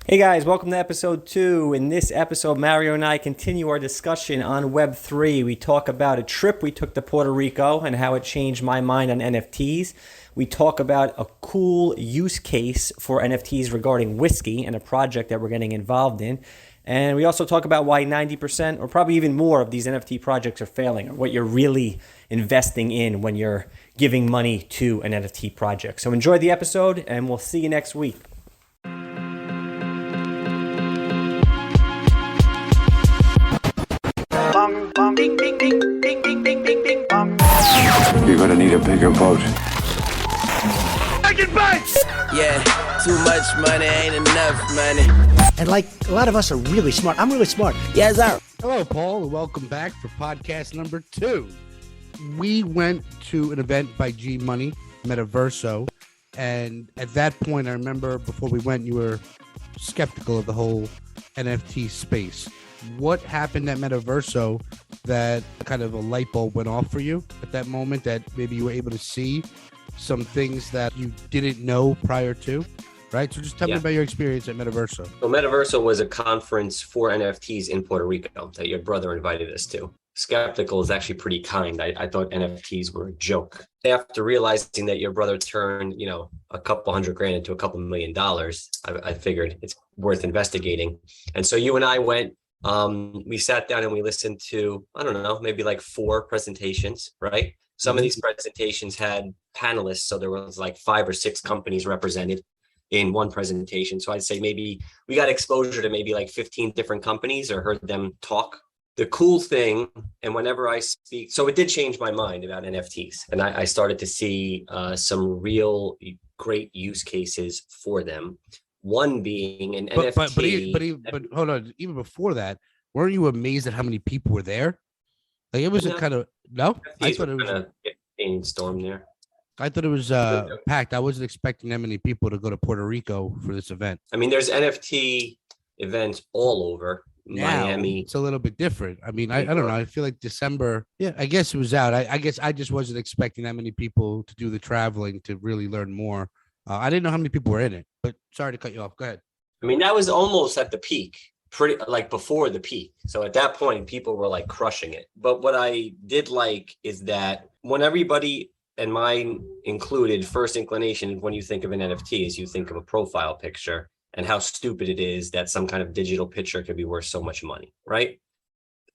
Hey guys, welcome to episode 2. In this episode, Mario and I continue our discussion on Web3. We talk about a trip we took to Puerto Rico and how it changed my mind on NFTs. We talk about a cool use case for NFTs regarding whiskey and a project that we're getting involved in. And we also talk about why 90% or probably even more of these NFT projects are failing, or what you're really investing in when you're giving money to an NFT project. So enjoy the episode and we'll see you next week. Ding, ding, ding, ding, ding, ding, ding, ding, bong. You're gonna need a bigger boat. I can bite! Yeah, too much money ain't enough money. And like a lot of us are really smart. I'm really smart. Yes, sir. Hello, Paul, and welcome back for podcast number 2. We went to an event by G Money, Metaverso, and at that point, I remember before we went, you were skeptical of the whole NFT space. What happened at Metaverso that kind of a light bulb went off for you at that moment, that maybe you were able to see some things that you didn't know prior to, right? So just tell me about your experience at Metaverso. So Metaverso was a conference for NFTs in Puerto Rico that your brother invited us to. Skeptical is actually pretty kind. I thought NFTs were a joke. After realizing that your brother turned, a couple $100,000 into a couple $1 million, I figured it's worth investigating. And so you and I went. We sat down and we listened to, I don't know, maybe like 4 presentations, right? Some of these presentations had panelists. So there was like 5 or 6 companies represented in one presentation. So I'd say maybe we got exposure to maybe like 15 different companies or heard them talk. The cool thing, and whenever I speak, so it did change my mind about NFTs. And I started to see some real great use cases for them. One being an NFT. But hold on. Even before that, weren't you amazed at how many people were there? Like it was a kind of no. I thought it was storm there. I thought it was packed. I wasn't expecting that many people to go to Puerto Rico for this event. I mean, there's NFT events all over Miami. It's a little bit different. I mean, I don't know. I feel like December. Yeah, I guess it was out. I guess I just wasn't expecting that many people to do the traveling to really learn more. I didn't know how many people were in it, but sorry to cut you off. Go ahead. I mean, that was almost at the peak, pretty like before the peak. So at that point, people were like crushing it. But what I did like is that when everybody, and mine included, first inclination when you think of an NFT is you think of a profile picture and how stupid it is that some kind of digital picture could be worth so much money, right?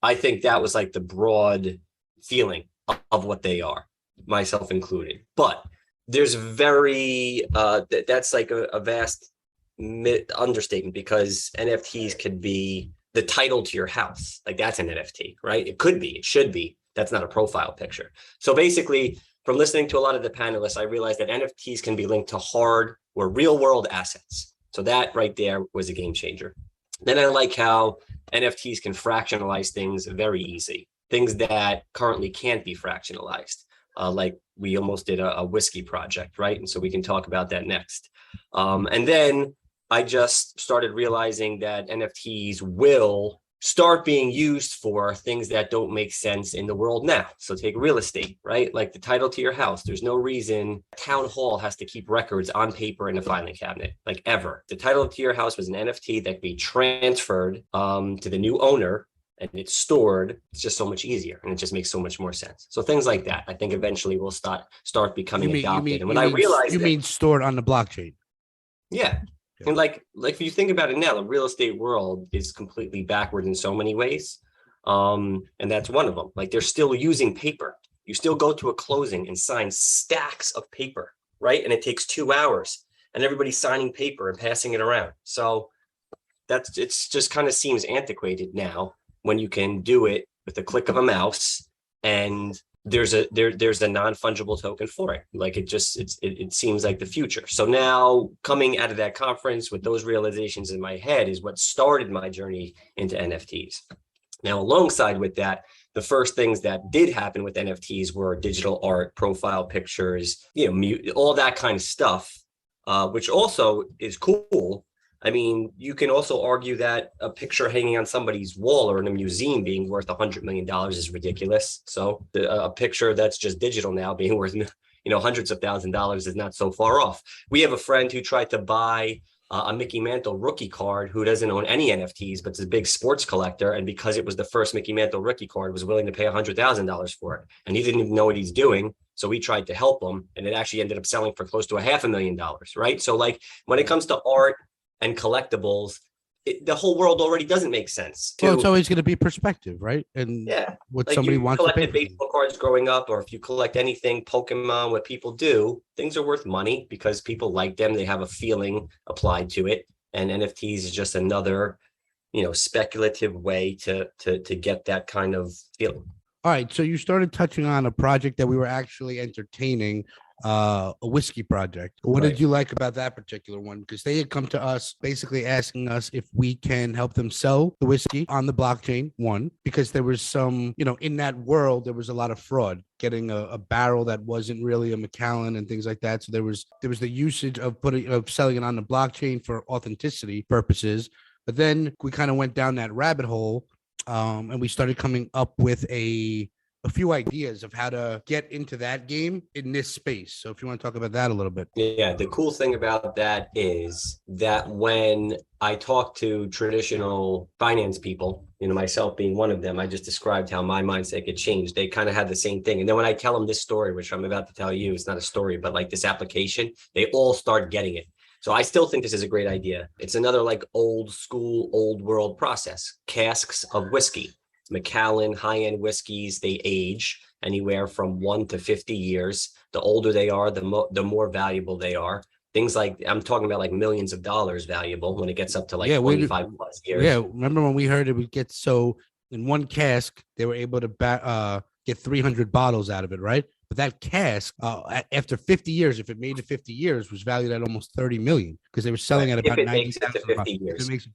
I think that was like the broad feeling of what they are, myself included. But there's that's like a vast understatement, because NFTs could be the title to your house. Like that's an NFT, right? It could be, it should be. That's not a profile picture. So basically, from listening to a lot of the panelists, I realized that NFTs can be linked to hard or real world assets. So that right there was a game changer. Then I like how NFTs can fractionalize things very easy, things that currently can't be fractionalized. Like we almost did a whiskey project, right? And so we can talk about that next. And then I just started realizing that NFTs will start being used for things that don't make sense in the world now. So take real estate, right? Like the title to your house. There's no reason town hall has to keep records on paper in a filing cabinet, like ever. The title to your house was an NFT that could be transferred to the new owner, and it's stored. It's just so much easier, and it just makes so much more sense. So things like that, I think eventually will start becoming adopted. And when I realized, you mean stored on the blockchain? Yeah. And like if you think about it now, the real estate world is completely backward in so many ways. And that's one of them. Like they're still using paper. You still go to a closing and sign stacks of paper, right? And it takes 2 hours, and everybody's signing paper and passing it around. So it's just kind of seems antiquated now, when you can do it with the click of a mouse, and there's a non-fungible token for it. Like it seems like the future. So now coming out of that conference with those realizations in my head is what started my journey into NFTs. Now, alongside with that, the first things that did happen with NFTs were digital art, profile pictures, all that kind of stuff, which also is cool. I mean, you can also argue that a picture hanging on somebody's wall or in a museum being worth $100 million is ridiculous. So a picture that's just digital now being worth, hundreds of thousands of dollars is not so far off. We have a friend who tried to buy a Mickey Mantle rookie card who doesn't own any NFTs, but is a big sports collector. And because it was the first Mickey Mantle rookie card, was willing to pay $100,000 for it. And he didn't even know what he's doing. So we tried to help him. And it actually ended up selling for close to $500,000, right? So like when it comes to art and collectibles, the whole world already doesn't make sense. Well, it's always going to be perspective, right? And what like somebody you wants to pay collected baseball cards growing up, or if you collect anything, Pokemon, what people do, things are worth money because people like them. They have a feeling applied to it. And NFTs is just another, speculative way to get that kind of feeling. All right. So you started touching on a project that we were actually entertaining, a whiskey project. What did you like about that particular one? Because they had come to us basically asking us if we can help them sell the whiskey on the blockchain. One, because there was some, in that world, there was a lot of fraud, getting a barrel that wasn't really a Macallan and things like that. So there was the usage of selling it on the blockchain for authenticity purposes. But then we kind of went down that rabbit hole, and we started coming up with a few ideas of how to get into that game in this space. So if you want to talk about that a little bit. Yeah, the cool thing about that is that when I talk to traditional finance people, myself being one of them, I just described how my mindset could change. They kind of had the same thing. And then when I tell them this story, which I'm about to tell you, it's not a story, but like this application, they all start getting it. So I still think this is a great idea. It's another like old school, old world process. Casks of whiskey. Macallan high-end whiskeys, they age anywhere from 1 to 50 years. The older they are, the more valuable they are. Things like, I'm talking about like millions of dollars valuable when it gets up to like 25 plus years. Yeah, remember when we heard it would get so in one cask, they were able to get 300 bottles out of it, right? But that cask, after 50 years, if it made it 50 years, was valued at almost 30 million because they were selling at about 90,000.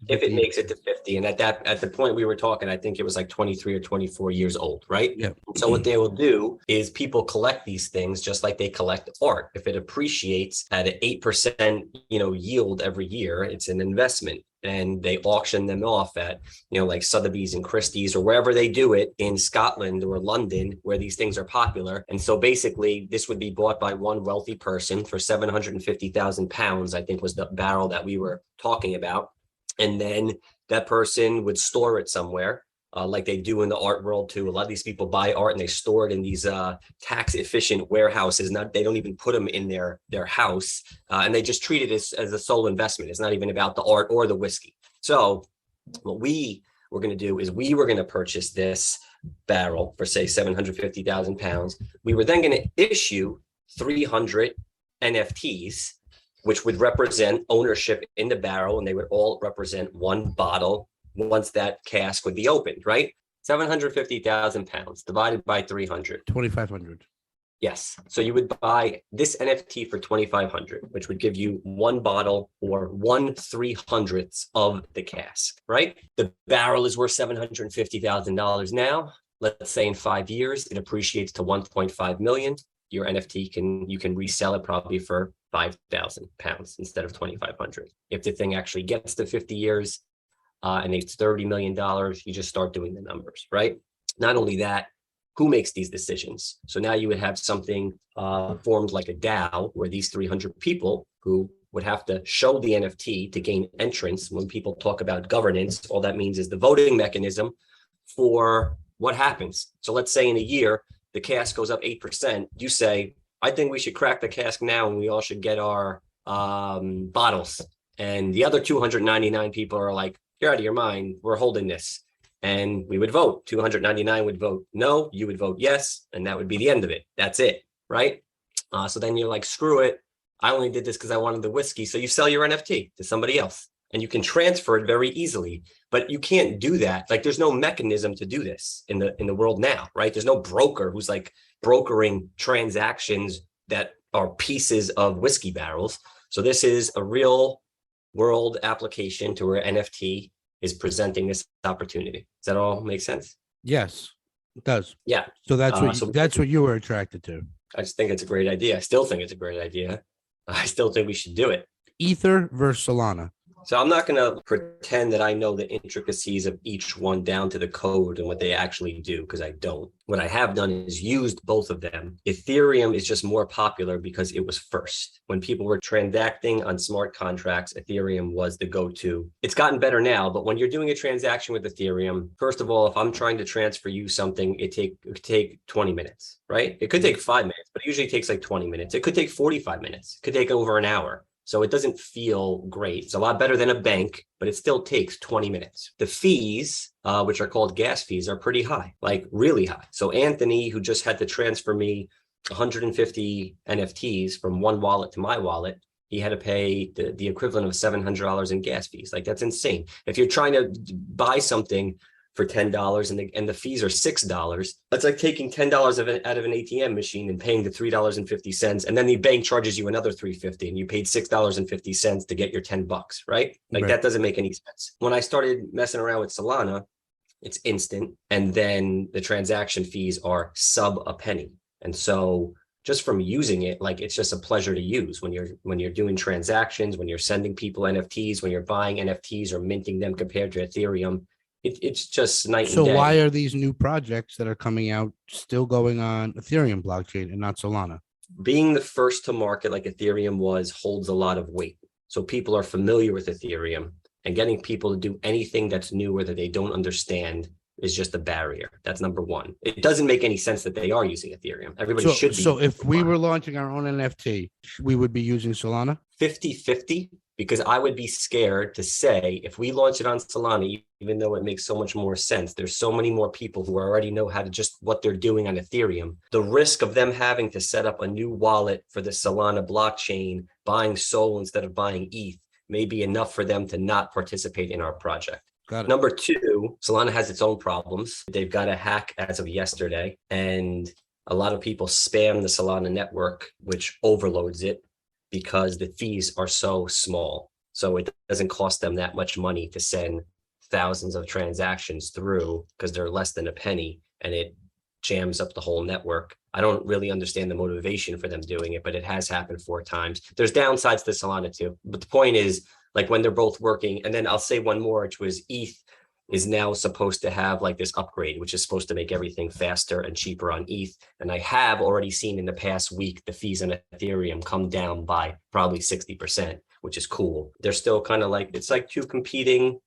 If it makes it to 50, and at the point we were talking, I think it was like 23 or 24 years old, right? Yeah. So what they will do is people collect these things just like they collect art. If it appreciates at an 8%, yield every year, it's an investment. And they auction them off at, like Sotheby's and Christie's or wherever they do it in Scotland or London, where these things are popular. And so basically this would be bought by one wealthy person for 750,000 pounds, I think was the barrel that we were talking about. And then that person would store it somewhere. Like they do in the art world too. A lot of these people buy art and they store it in these tax efficient warehouses. They don't even put them in their house, and they just treat it as a sole investment. It's not even about the art or the whiskey. So what we were going to do is we were going to purchase this barrel for say 750,000 pounds. We were then going to issue 300 NFTs, which would represent ownership in the barrel, and they would all represent one bottle once that cask would be opened, right? 750,000 pounds divided by 300. 2,500. Yes. So you would buy this NFT for 2,500, which would give you one bottle or 1/300th of the cask, right? The barrel is worth $750,000 now. Let's say in 5 years, it appreciates to 1.5 million. Your NFT you can resell it probably for 5,000 pounds instead of 2,500. If the thing actually gets to 50 years, and it's $30 million, you just start doing the numbers, right? Not only that, who makes these decisions? So now you would have something formed like a DAO where these 300 people who would have to show the NFT to gain entrance. When people talk about governance, all that means is the voting mechanism for what happens. So let's say in a year, the cask goes up 8%. You say, I think we should crack the cask now and we all should get our bottles. And the other 299 people are like, you're out of your mind, we're holding this. And we would vote. 299 would vote no, you would vote yes, and that would be the end of it. That's it, right? So then you're like, screw it. I only did this because I wanted the whiskey. So you sell your NFT to somebody else and you can transfer it very easily, but you can't do that. Like there's no mechanism to do this in the world now, right? There's no broker who's like brokering transactions that are pieces of whiskey barrels. So this is a real world application to where NFT is presenting this opportunity. Does that all make sense? Yes, it does. Yeah. So that's what you were attracted to. I just think it's a great idea. I still think it's a great idea. I still think we should do it. Ether versus Solana. So I'm not going to pretend that I know the intricacies of each one down to the code and what they actually do, because I don't. What I have done is used both of them. Ethereum is just more popular because it was first. When people were transacting on smart contracts, Ethereum was the go-to. It's gotten better now, but when you're doing a transaction with Ethereum, first of all, if I'm trying to transfer you something, it could take 20 minutes, right? It could take 5 minutes, but it usually takes like 20 minutes. It could take 45 minutes. It could take over an hour. So it doesn't feel great. It's a lot better than a bank, but it still takes 20 minutes. The fees, which are called gas fees, are pretty high, like really high. So Anthony, who just had to transfer me 150 NFTs from one wallet to my wallet, he had to pay the equivalent of $700 in gas fees. Like, that's insane. If you're trying to buy something for $10 and the fees are $6, that's like taking $10 out of an ATM machine and paying the $3.50, and then the bank charges you another $3.50, and you paid $6.50 to get your $10, right? Like, that doesn't make any sense. When I started messing around with Solana, it's instant, and then the transaction fees are sub a penny. And so just from using it, like, it's just a pleasure to use when you're doing transactions, when you're sending people NFTs, when you're buying NFTs or minting them compared to Ethereum. It's just night and day. So why are these new projects that are coming out still going on Ethereum blockchain and not Solana? Being the first to market like Ethereum holds a lot of weight. So people are familiar with Ethereum, and getting people to do anything that's new or that they don't understand is just a barrier. That's number one. It doesn't make any sense that they are using Ethereum. Everybody should be. So if we were launching our own NFT, we would be using Solana? 50-50. Because I would be scared to say, if we launch it on Solana, even though it makes so much more sense, there's so many more people who already know how to just what they're doing on Ethereum. The risk of them having to set up a new wallet for the Solana blockchain, buying SOL instead of buying ETH, may be enough for them to not participate in our project. Got it. Number two, Solana has its own problems. They've got a hack as of yesterday, and a lot of people spam the Solana network, which overloads it, because the fees are so small. So it doesn't cost them that much money to send thousands of transactions through, because they're less than a penny, and it jams up the whole network. I don't really understand the motivation for them doing it, but it has happened 4 times. There's downsides to Solana too. But the point is, like, when they're both working, and then I'll say one more, which was ETH is now supposed to have like this upgrade, which is supposed to make everything faster and cheaper on ETH. And I have already seen in the past week the fees on Ethereum come down by probably 60%, which is cool. They're still kind of like, it's like 2 competing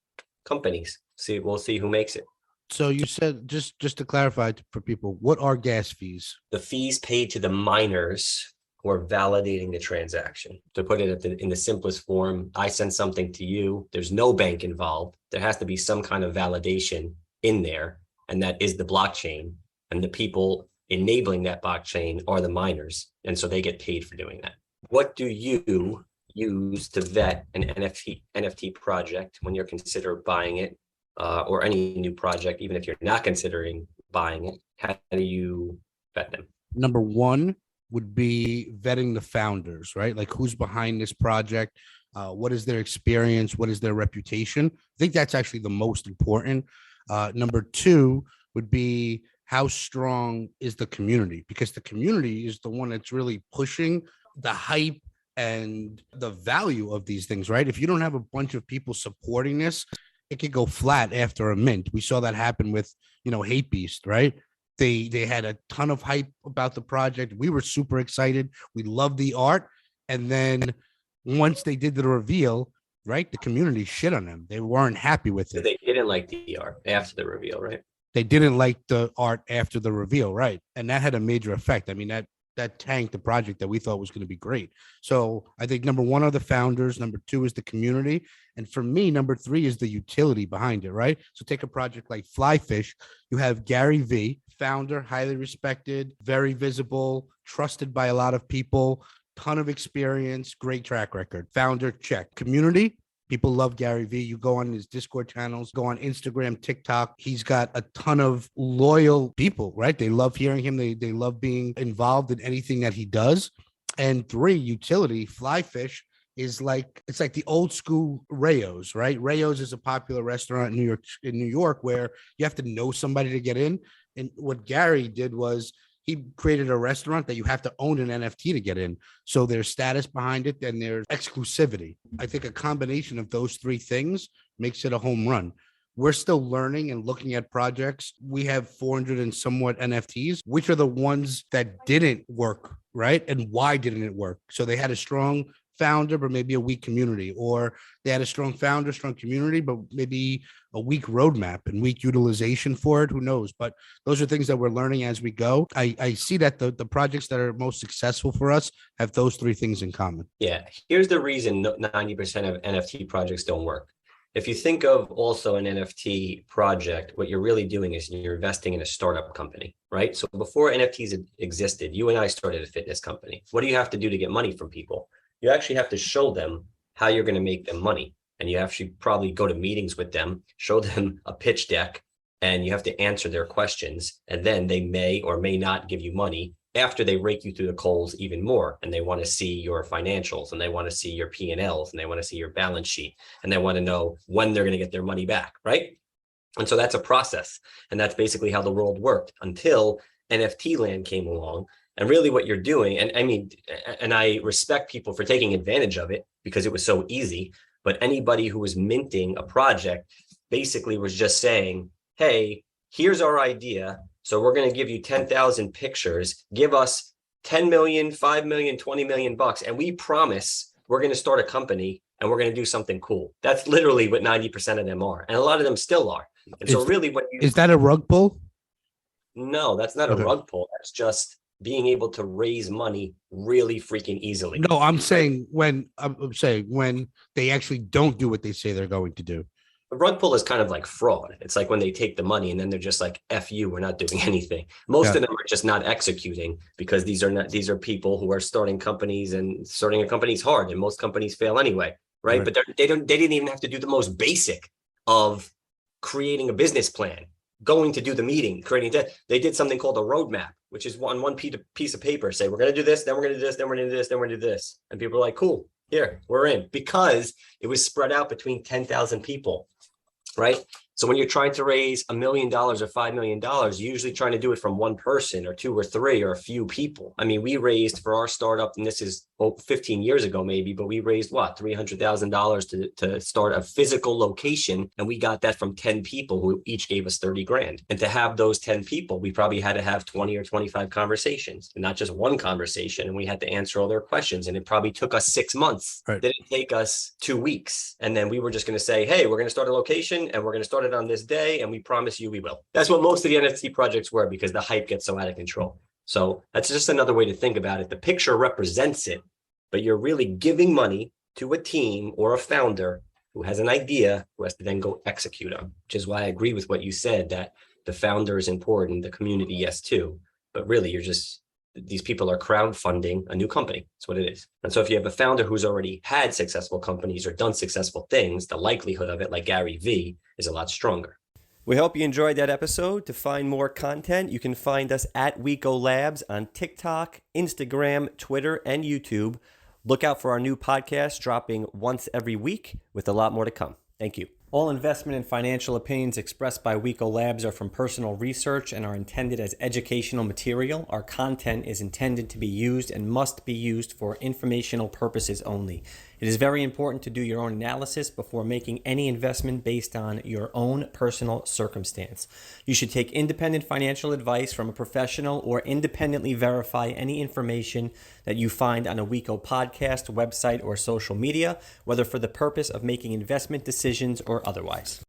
companies. We'll see who makes it. So you said, just to clarify for people, what are gas fees? The fees paid to the miners who are validating the transaction. To put it in the simplest form, I send something to you, there's no bank involved. There has to be some kind of validation in there, and that is the blockchain. And the people enabling that blockchain are the miners. And so they get paid for doing that. What do you use to vet an NFT project when you're considering buying it, or any new project, even if you're not considering buying it? How do you vet them? Number one would be vetting the founders, right? Like, who's behind this project? What is their experience? What is their reputation? I think that's actually the most important. Number two would be, how strong is the community? Because the community is the one that's really pushing the hype and the value of these things, right? If you don't have a bunch of people supporting this, it could go flat after a mint. We saw that happen with, Hate Beast, right? They had a ton of hype about the project. We were super excited. We loved the art. And then once they did the reveal, right, the community shit on them. They weren't happy with it. They didn't like the art after the reveal, right? They didn't like the art after the reveal, right? And that had a major effect. I mean, that tanked the project that we thought was going to be great. So I think number one are the founders. Number two is the community. And for me, number three is the utility behind it, right? So take a project like Flyfish. You have Gary V, founder, highly respected, very visible, trusted by a lot of people, ton of experience, great track record. Founder, check. Community, people love Gary V. You go on his Discord channels, go on Instagram, TikTok. He's got a ton of loyal people, right? They love hearing him. They love being involved in anything that he does. And three, utility. Flyfish is like, it's like the old school Rayo's, right? Rayo's is a popular restaurant in New York, where you have to know somebody to get in. And what Gary did was, he created a restaurant that you have to own an NFT to get in. So there's status behind it and there's exclusivity. I think a combination of those three things makes it a home run. We're still learning and looking at projects. We have 400 and somewhat NFTs, which are the ones that didn't work, right? And why didn't it work? So they had a strong founder, but maybe a weak community, or they had a strong founder, strong community, but maybe a weak roadmap and weak utilization for it. Who knows? But those are things that we're learning as we go. I see that the projects that are most successful for us have those three things in common. Yeah. Here's the reason 90% of NFT projects don't work. If you think of also an NFT project, what you're really doing is you're investing in a startup company, right? So before NFTs existed, you and I started a fitness company. What do you have to do to get money from people? You actually have to show them how you're going to make them money. And you actually probably go to meetings with them, show them a pitch deck, and you have to answer their questions. And then they may or may not give you money after they rake you through the coals even more. And they want to see your financials, and they want to see your P&Ls, and they want to see your balance sheet, and they want to know when they're going to get their money back, right? And so that's a process. And that's basically how the world worked until NFT land came along. And really what you're doing, and I mean, and I respect people for taking advantage of it because it was so easy, but anybody who was minting a project basically was just saying, hey, here's our idea. So we're going to give you 10,000 pictures, give us 10 million, 5 million, 20 million bucks. And we promise we're going to start a company and we're going to do something cool. That's literally what 90% of them are. And a lot of them still are. And so really what you... Is that a rug pull? No, that's not a rug pull. That's just being able to raise money really freaking easily. No, I'm saying when they actually don't do what they say they're going to do. A rug pull is kind of like fraud. It's like when they take the money and then they're just like, F you, we're not doing anything. Most of them are just not executing because these are people who are starting companies, and starting a company is hard and most companies fail anyway. Right. But they didn't even have to do the most basic of creating a business plan, going to do the meeting, creating that. They did something called a roadmap, which is one piece of paper, say, we're going to do this, then we're going to do this, then we're going to do this, then we're going to do this. And people are like, cool, here, we're in, because it was spread out between 10,000 people, right? So when you're trying to raise $1 million or $5 million, you're usually trying to do it from one person or two or three or a few people. I mean, we raised for our startup, and this is 15 years ago maybe, but we raised what, $300,000 to start a physical location. And we got that from 10 people who each gave us 30 grand. And to have those 10 people, we probably had to have 20 or 25 conversations, and not just one conversation. And we had to answer all their questions. And it probably took us 6 months. Right. It didn't take us 2 weeks. And then we were just going to say, hey, we're going to start a location and we're going to start it on this day, and we promise you we will. That's what most of the NFT projects were, because the hype gets so out of control. So that's just another way to think about it. The picture represents it, but you're really giving money to a team or a founder who has an idea, who has to then go execute on, which is why I agree with what you said, that the founder is important, the community, yes, too. But really, these people are crowdfunding a new company. That's what it is. And so if you have a founder who's already had successful companies or done successful things, the likelihood of it, like Gary V, is a lot stronger. We hope you enjoyed that episode. To find more content, you can find us at Weco Labs on TikTok, Instagram, Twitter, and YouTube. Look out for our new podcast dropping once every week with a lot more to come. Thank you. All investment and financial opinions expressed by Weco Labs are from personal research and are intended as educational material. Our content is intended to be used and must be used for informational purposes only. It is very important to do your own analysis before making any investment based on your own personal circumstance. You should take independent financial advice from a professional or independently verify any information that you find on a Weco podcast, website, or social media, whether for the purpose of making investment decisions or otherwise.